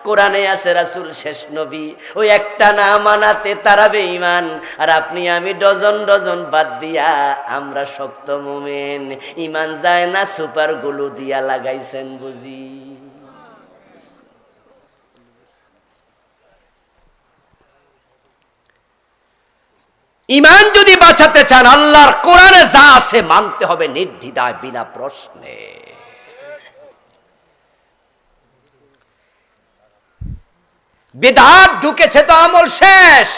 A: কোরআনে আছে রাসূল শেষ নবী, ওই একটা না মানাতে তারা বেঈমান। আর আপনি আমি ডজন ডজন বাদ দিয়া আমরা শক্ত মুমিন। ঈমান যায় না সুপার গুলো দিয়া লাগাইছেন বুঝি। ঈমান যদি বাঁচাতে চান, আল্লাহর কোরআনে যা আছে মানতে হবে নির্দ্বিধায়, বিনা প্রশ্নে। বিদআত ঢুকেছে তো আমল শেষ।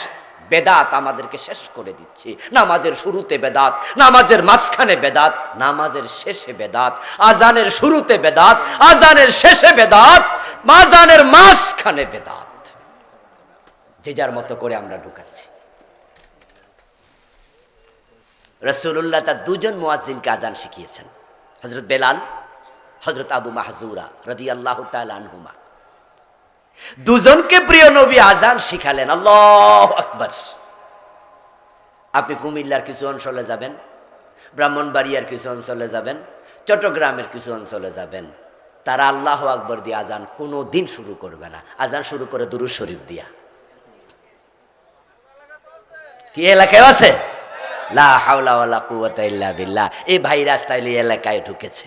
A: বেদাত আমাদেরকে শেষ করে দিচ্ছে। নামাজের শুরুতে বেদাত, নামাজের মাঝখানে বেদাত, নামাজের শেষে বেদাত, আজানের শুরুতে বেদাত, আজানের শেষে বেদাত, আজানের মাঝখানে বেদাত। যে যার মতো করে আমরা ঢুকাচ্ছি। রাসূলুল্লাহ তার দুজন মুয়াজ্জিনকে আজান শিখিয়েছেন, হযরত বেলাল, হযরত আবু মাহজুরা রাদিয়াল্লাহু তাআলা আনহুমা। দুজনকে প্রিয় নবী আজান শিখালেন। আল্লাহু আকবার। আপনি কুমিল্লার কিছু অঞ্চলে যাবেন, ব্রাহ্মণবাড়িয়ার কিছু অঞ্চলে যাবেন, চট্টগ্রামের কিছু অঞ্চলে যাবেন, তারা আল্লাহু আকবার দিয়ে আজান কোনো দিন শুরু করবে না, আজান শুরু করে দুরূদ শরীফ দিয়া। কি এলাকায় আছে? লা হাওলা ওয়ালা কুওয়াতা ইল্লা বিল্লাহ। এই ভাইরাস তাইলে এলাকায় ঢুকেছে।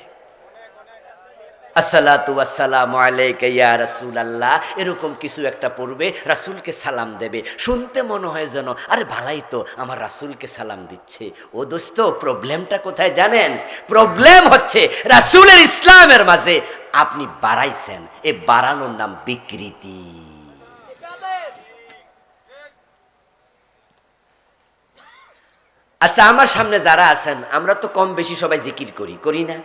A: আসসালাতু ওয়াসসালামু আলাইকা ইয়া রাসূলুল্লাহ, এরকম কিছু একটা পড়বে, রাসূলকে সালাম দেবে। শুনতে মনে হয় যেন আরে ভালাই তো, আমার রাসূলকে সালাম দিচ্ছে। ও দোস্ত, প্রবলেমটা কোথায় জানেন? প্রবলেম হচ্ছে রাসূলের ইসলামের মাঝে আপনি বাড়াইছেন, এই বাড়ানোর নাম বিকৃতি। আচ্ছা, আমার সামনে যারা আছেন, আমরা তো কম বেশি সবাই জিকির করি, করি না?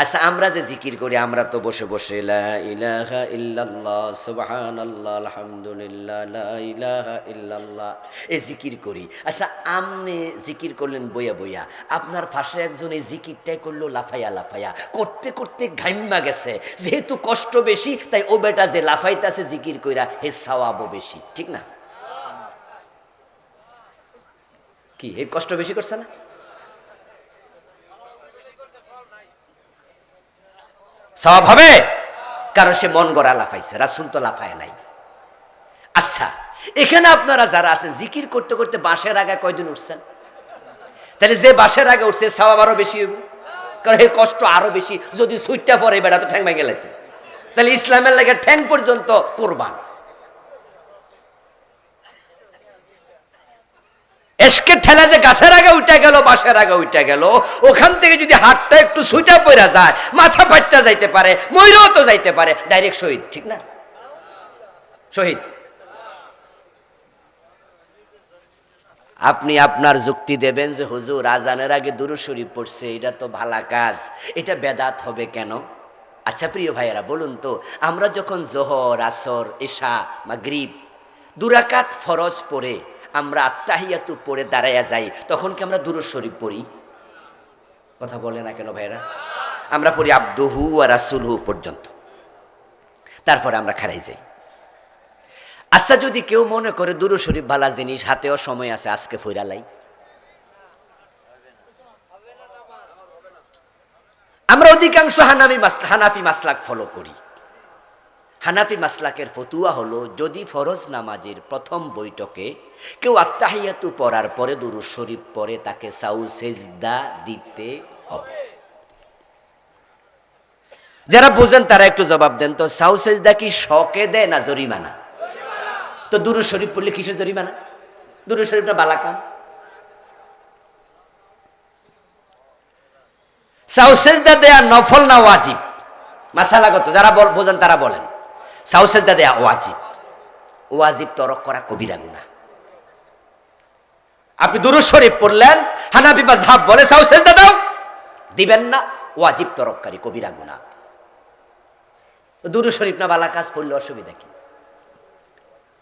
A: আচ্ছা, আমরা যে জিকির করি, আমরা তো বসে বসে লা ইলাহা ইল্লাল্লাহ সুবহানাল্লাহ আলহামদুলিল্লাহ লা ইলাহা ইল্লাল্লাহ এই জিকির করি। আচ্ছা, আপনি জিকির করলেন বইয়া বইয়া, আপনার পাশে একজন এই জিকিরটাই করলো লাফাইয়া লাফাইয়া, করতে করতে ঘাইম্মা গেছে। যেহেতু কষ্ট বেশি, তাই ও বেটা যে লাফাইতাছে জিকির কইরা, হে সওয়াবও বেশি, ঠিক না? কি এর কষ্ট বেশি করছে না? সওয়াব হবে, কারণ সে মন গড়া লাফাইছে, রাসূল তো লাফায় নাই। আচ্ছা, এখানে আপনারা যারা আছেন জিকির করতে করতে বাঁশের আগে কয়দিন উঠছেন? তাহলে যে বাঁশের আগে উঠছে সওয়াব আরো বেশি হবে, কারণ এর কষ্ট আরো বেশি। যদি সুইটটা পরে বেড়া তো ঠ্যাং ভেঙে লাগতো, তাহলে ইসলামের লাগে ঠ্যাং পর্যন্ত কোরবান। এসকের ঠেলা যে গাছের আগে উঠে গেল, বাঁশের আগে উঠে গেল, ওখান থেকে যদি হাতটা একটু সুইটা পড়া যায়, মাথা ফাটটা যাইতে পারে, মইরাও তো যাইতে পারে, ডাইরেক্ট শহীদ, ঠিক না? শহীদ। আপনি আপনার যুক্তি দেবেন যে হুজুর আজানের আগে দুরূদ শরীফ পড়ছে, এটা তো ভালো কাজ, এটা বেদাত হবে কেন? আচ্ছা প্রিয় ভাইয়েরা, বলুন তো, আমরা যখন যোহর, আসর, ইশা, মাগরিব দুরাকাত ফরজ পড়ে আমরা আত্তাহিয়াতু পড়ে দাঁড়াইয়া যাই, তখন কি আমরা দুরূদ শরীফ পড়ি? কথা বলে না কেন ভাইরা? আমরা পড়ি আবদুহু ওয়া রাসূলহু পর্যন্ত, তারপরে আমরা খাড়াই যাই। আচ্ছা, যদি কেউ মনে করে দুরূদ শরীফ ভালা জিনিস, হাতেও সময় আছে, আজকে ফইরালাই, আমরা অধিকাংশ হানাফি মাসলাক ফলো করি। হানাফি মাসলাকের ফতুয়া হলো, যদি ফরজ নামাজের প্রথম বৈঠকে কেউ আত্তাহিয়াতু পড়ার পরে দুরূদ শরীফ পড়ে, তাকে সাউ সেজদা দিতে হবে। যারা বুঝেন তারা একটু জবাব দেন তো, সাউ সেজদা কি শকে দেয় না জরিমানা? তো দুরূদ শরীফ পড়লে কিসের জরিমানা? দুরূদ শরীফটা বালা কাম। সাউ সেজদা দেয়া নফল না ওয়াজিব? মাসালাগত যারা বোঝেন তারা বলেন। সাউ সেজদা দেয়া ওয়াজিব, ওয়াজিব তরক করা কবিরা গুনাহ। আপনি দুরূদ শরীফ পড়লেন, হানাফি মাযহাব বলে সাউ সেজদা দাও, দিবেন না, ওয়াজিব তরককারী কবিরা গুনাহ। দুরূদ শরীফ না বালা কাজ, পড়লে অসুবিধা কি?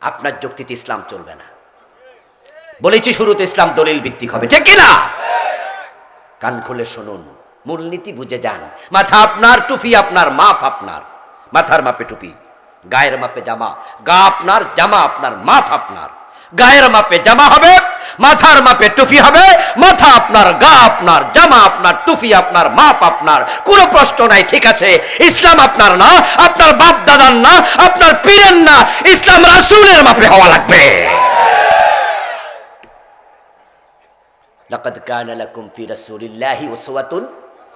A: আপনার যুক্তিতে ইসলাম চলবে না। বলেছি শুরুতে ইসলাম দলিল ভিত্তিক হবে, ঠিক কি না? কান খুলে শুনুন, মূলনীতি বুঝে যান। মাথা আপনার, টুপি আপনার, মাপ আপনার, মাথার মাপে টুপি, গায়ের মাপে জামা, গা আপনার, জামা আপনার, মাপ আপনার। গায়ের মাপে জামা হবে, মাথার মাপে টুপি হবে, মাথা আপনার, গা আপনার, জামা আপনার, টুপি আপনার, মাপ আপনার, কোনো প্রশ্ন নাই, ঠিক আছে? ইসলাম আপনার না, আপনার বাপ দাদার না, আপনার পীরের না, ইসলাম রাসূলের মাপে হওয়া লাগবে। লাকাদ কানা লাকুম ফি রাসূলিল্লাহি উসওয়াতুন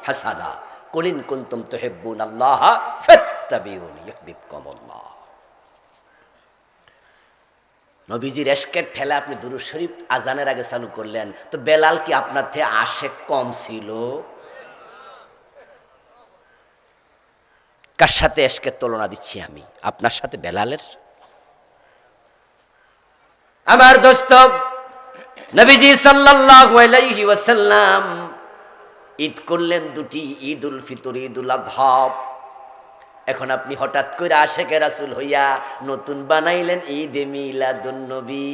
A: হাসানাহ কুল ইন কুনতুম তুহিব্বুনাল্লাহা ফাত্তাবিউনি ইউহিব্বুকুমুল্লাহ। নবীজির ইশকের ঠেলা আপনি দুরূদ শরীফ আজানের আগে চালু করলেন, তো বেলাল কি আপনার থেকে আশেক কম ছিল? কার সাথে ইশকের তুলনা দিচ্ছি আমি? আপনার সাথে বেলালের? আমার দোস্ত, নবীজি সাল্লাল্লাহু আলাইহি ওয়াসাল্লাম ঈদ করলেন দুটি, ঈদুল ফিতর, ঈদুল আযহা। এখন আপনি হঠাৎ করে আশেকে রাসূল হইয়া নতুন বানাইলেন ঈদে মিলাদুন নবী,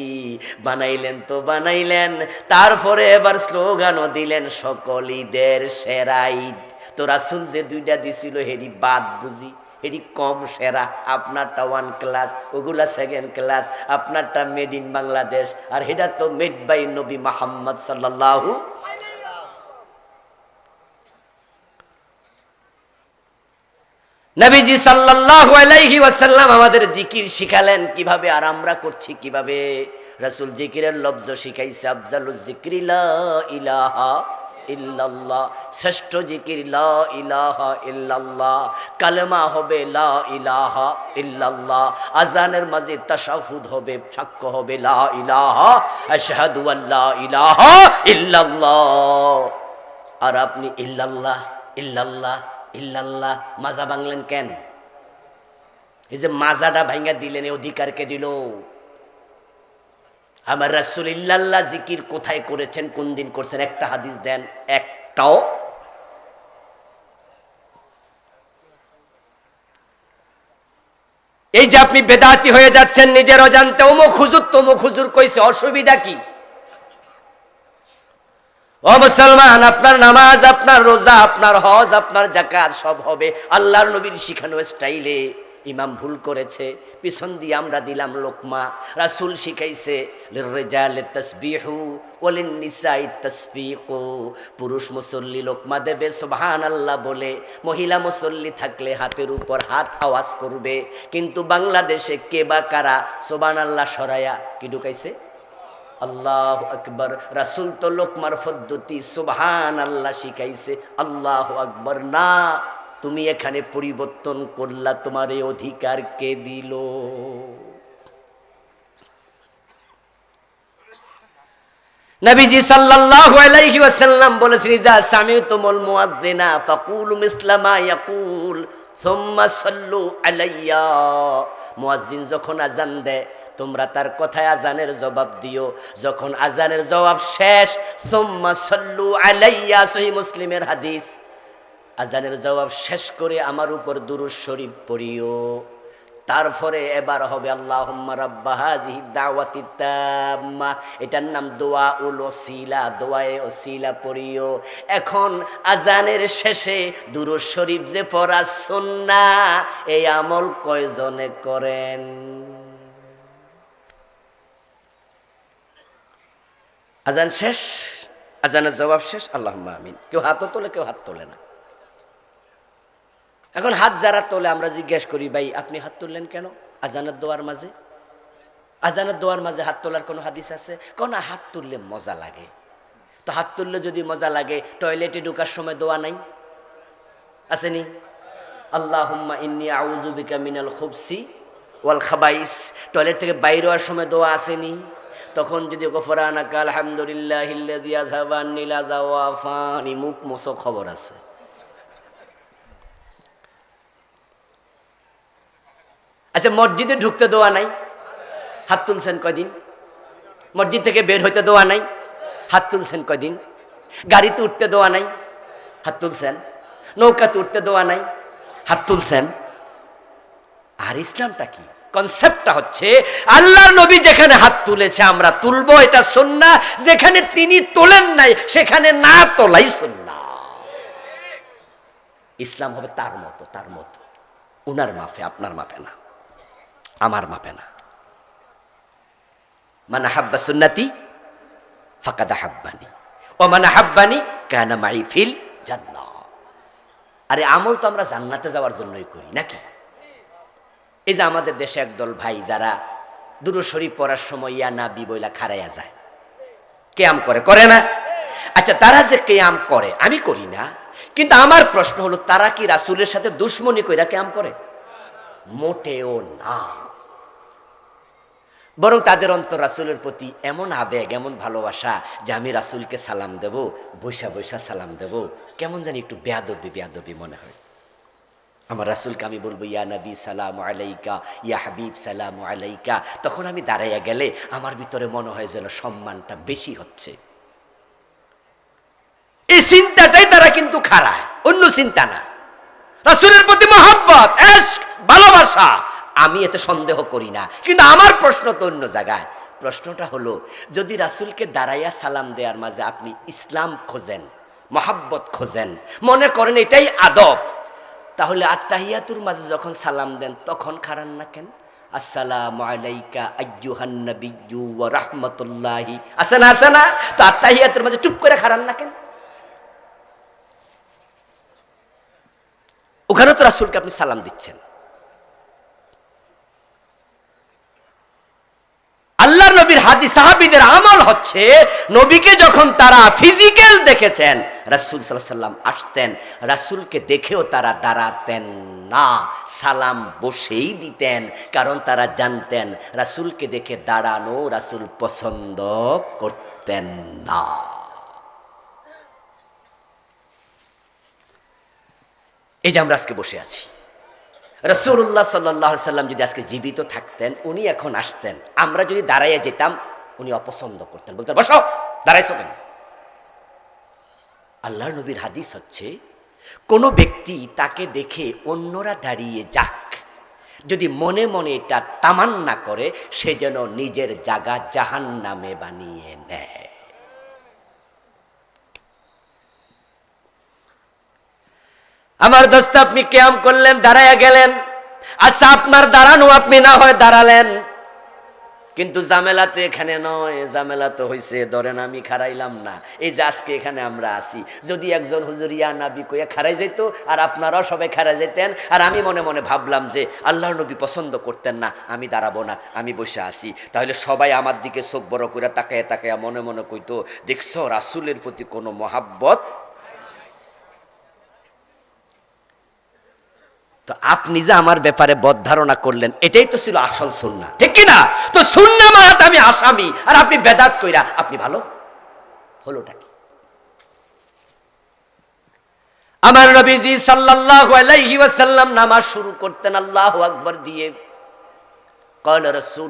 A: বানাইলেন তো বানাইলেন, তারপরে এবার স্লোগানও দিলেন সকল ঈদের সেরা ঈদ। তো রাসূল যে দুইটা দিছিল হেরি বাদ বুঝি, এটি কম সেরা, আপনারটা 1 ক্লাস, ওগুলা 2nd ক্লাস, আপনারটা মেড ইন বাংলাদেশ, আর এটা তো মেড বাই নবী মুহাম্মদ সাল্লাল্লাহু। নবীজি সাল্লাল্লাহু আলাইহি ওয়াসাল্লাম আমাদের জিকির শিখালেন কিভাবে, আর আমরা করছি কিভাবে। রাসূল জিকিরের লফজ শিখাইছে, আফজালুজ যিকরি লা ইলাহা ইল্লাল্লাহ, শ্রেষ্ঠ জিকির লা ইলাহা ইল্লাল্লাহ, কালেমা হবে লা ইলাহা ইল্লাল্লাহ, আজানের মাঝে তাশাহুদ হবে, সাক্ষ্য হবে লা ইলাহা, আশহাদু আল্লা ইলাহা ইল্লাল্লাহ। আর আপনি ইল্লাল্লাহ ইল্লাল্লাহ ইল্লাল্লাহ মাজা ভাঙলেন কেন? এই যে মাজাটা ভাঙা দিলেন, এই অধিকার কে দিল? আমার রাসূল ইল্লাল্লাহ জিকির কোথায় করেছেন, কোন দিন করছেন? একটা হাদিস দেন, একটাও। এই যে আপনি বেদাতি হয়ে যাচ্ছেন নিজের অজান্তে, অমুক হুজুর তমুক হুজুর কইছে, অসুবিধা কি? ও মুসলমান, আপনার নামাজ, আপনার রোজা, আপনার হজ, আপনার যাকাত সব হবে আল্লাহর নবীর শিখানো স্টাইলে। ইমাম ভুল করেছে, পিছন দিয়ে আমরা দিলাম লোকমা। রাসূল শিখাইছে লিররিজালি তাসবিহু ওয়ালিন্নিসাই তাসফিকু, পুরুষ মুসল্লি লোকমা দেবে সুবহানাল্লাহ বলে, মহিলা মুসল্লি থাকলে হাতের উপর হাত আওয়াজ করবে। কিন্তু বাংলাদেশে কে বা কারা সুবহানাল্লাহ সরায়া কি ঢুকাইছে? আল্লাহু আকবার। রাসূল তো লোকমার পদ্ধতি সুবহানাল্লাহ শিখাইছে, আল্লাহু আকবার না। তুমি এখানে পরিবর্তন করলা, তোমার এই অধিকার কে দিল? নবীজি সাল্লাল্লাহু আলাইহি ওয়াসাল্লাম বলেছেন, ইজা সামিতুমুল মুয়াজ্জিনা ফাকুলু মিসলা মা ইয়াকুল সুম্মা সাল্লু আলাইয়া। মুয়াজ্জিন যখন আযান দেয় তোমরা তার কথায় আজানের জবাব দিও, যখন আজানের জবাব শেষ সুম্মা সাল্লু আলাইয়া, সহিহ মুসলিমের হাদিস, আজানের জবাব শেষ করে আমার উপর দুরূদ শরীফ পড়িও। তারপরে এবার হবে আল্লাহুম্মা রাব্বা হাযিহি দাওয়াতি তাম্মা, এটার নাম দোয়াউল ওসিলা, দোয়ায়ে ওসিলা পড়িও। এখন আজানের শেষে দুরূদ শরীফ যে পড়া সুন্নাহ, এই আমল কয়জনে করেন? আজান শেষ, আজানের জবাব শেষ, আল্লাহুম্মা আমিন। কেউ হাতও তোলে, কেউ হাত তোলে না। এখন হাত যারা তোলে আমরা জিজ্ঞেস করি, ভাই আপনি হাত তুললেন কেন আজানের দোয়ার মাঝে? আজানের দোয়ার মাঝে হাত তোলার কোনো হাদিস আছে? কোন হাত তুললে মজা লাগে। তো হাত তুললে যদি মজা লাগে, টয়লেটে ঢোকার সময় দোয়া নাই? আসেনি? আল্লাহুম্মা ইন্নী আউযু বিকা মিনাল খুবসি ওয়াল খাবাইস, টয়লেট থেকে বাইরে হওয়ার সময় দোয়া আসেনি? তখন যদি গফরানাকা আলহামদুলিল্লাহিল্লাযী আযহাবা আন্নিল আযা ওয়া আফানি, মুখ মোছো, খবর আছে। আচ্ছা, মসজিদে ঢুকতে দোয়া নাই? হাত তুলছেন কয়দিন? মসজিদ থেকে বের হইতে দোয়া নাই? হাত তুলছেন কয়দিন? গাড়িতে উঠতে দোয়া নাই? হাত তুলছেন? নৌকাতে উঠতে দোয়া নাই? হাত তুলছেন? আর ইসলামটা কি? কনসেপ্টটা হচ্ছে আল্লাহর নবী যেখানে হাত তুলেছে আমরা তুলবো, এটা সুন্নাহ। যেখানে তিনি তোলেন নাই সেখানে না তোলাই সুন্নাহ। ইসলাম হবে তার মতো, তার মতো, উনার মাপে, আপনার মাপে না, আমার মাপে না। মান আহাব্বা সুন্নতি ফাকাদ আহাব্বানি ওয়া মান আহাব্বানি কানা মাই ফিল জান্নাহ। আরে আমল তো আমরা জান্নাতে যাওয়ার জন্যই করি নাকি? এই যে আমাদের দেশে একদল ভাই যারা দুরূদ শরীফ পড়ার সময় ইয়া নাবি বইলা খাড়াইয়া যায়, কিয়াম করে, করে না? আচ্ছা, তারা যে কিয়াম করে, আমি করি না, কিন্তু আমার প্রশ্ন হলো তারা কি রাসূলের সাথে দুশমনি কইরা কিয়াম করে? মোটেও না। বরং তাদের অন্তর রাসূলের প্রতি এমন আবেগ, এমন ভালোবাসা যে আমি রাসূলকে সালাম দেব, বৈশা বৈশা সালাম দেব, কেমন জানি একটু বেয়াদবি বেয়াদবি মনে হয়। আমার রাসূলকে আমি বলবো ইয়া নবী সালাম আলাইকা, ইয়া হাবিব সালাম আলাইকা, তখন আমি দাঁড়াইয়া গেলে আমার ভিতরে মনে হয় যেন সম্মানটা বেশি হচ্ছে। এই চিন্তাটাই তারা কিন্তু খারায়, অন্য চিন্তা না। রাসূলের প্রতি মহব্বত, ইশক, ভালোবাসা, আমি এতে সন্দেহ করি না, কিন্তু আমার প্রশ্ন তো অন্য জায়গায়। প্রশ্নটা হলো, যদি রাসূলকে দাঁড়াইয়া সালাম দেওয়ার মাঝে আপনি ইসলাম খোঁজেন, মহব্বত খোঁজেন, মনে করেন এটাই আদব, তাহলে আত্তাহিয়াতুর মাঝে যখন সালাম দেন তখন খারান না কেন? আসসালামু আলাইকা আইয়ুহান নাবিয়্যু ওয়া রাহমাতুল্লাহি, আছে না আছে না? তো আত্তাহিয়াতুর মাঝে চুপ করে খারান না কেন? ওখানে তো রাসূলকে আপনি সালাম দিচ্ছেন। আল্লাহর নবীর হাদিস সাহাবীদের আমল হচ্ছে, নবীকে যখন তারা ফিজিক্যাল দেখেছেন, রাসূল সাল্লাল্লাহু আলাইহি ওয়াসাল্লাম আসতেন, রাসূলকে দেখেও তারা দাঁড়াতেন না, সালাম বসেই দিতেন, কারণ তারা জানতেন রাসূলকে দেখে দাঁড়ানো রাসূল পছন্দ করতেন না। এই যে আমরা আজকে বসে আছি, রাসূলুল্লাহ সাল্লাল্লাহু আলাইহি সাল্লাম যদি আজকে জীবিত থাকতেন, উনি এখন আসতেন, আমরা যদি দাঁড়াইয়া যেতাম, উনি অপছন্দ করতেন, বলতেন বসো, দাঁড়াইছো কেন? আল্লাহর নবীর হাদিস হচ্ছে, কোন ব্যক্তি তাকে দেখে অন্যরা দাঁড়িয়ে যাক, যদি মনে মনে এটা তামান্না করে, সে যেন নিজের জায়গা জাহান্নামে বানিয়ে নেয়। আমার দোস্ত, আপনি কিয়াম করলেন, দাঁড়ায়া গেলেন, আচ্ছা আপনার দাঁড়ানো, আপনি না হয় দাঁড়ালেন, কিন্তু ঝামেলা তো এখানে নয়, ঝামেলা তো হইছে ধরেন আমি খারাইলাম না, এই যে আজকে এখানে আমরা আছি, যদি একজন হুজুর ইয়া নবী কইয়া খারাই যেত আর আপনারাও সবাই খারাই যেতেন, আর আমি মনে মনে ভাবলাম যে আল্লাহর নবী পছন্দ করতেন না, আমি দাঁড়াবো না, আমি বসে আছি, তাহলে সবাই আমার দিকে চোখ বড় করে তাকায়া তাকায়া মনে মনে কইতো, দেখছো রাসূলের প্রতি কোনো মহাব্বত। তো আপনি যে আমার ব্যাপারে বদ ধারণা করলেন, এটাই তো ছিল আসল সুন্নাহ, ঠিক কি না? তো সুন্নাহ মারাত আমি আসামি, আর আপনি বেদাত কইরা আপনি ভালো, হলোটা কি? আমার নবীজি সাল্লাল্লাহু আলাইহি ওয়াসাল্লাম নামাজ শুরু করতেন আল্লাহু আকবার দিয়ে, ক্বালা রাসূল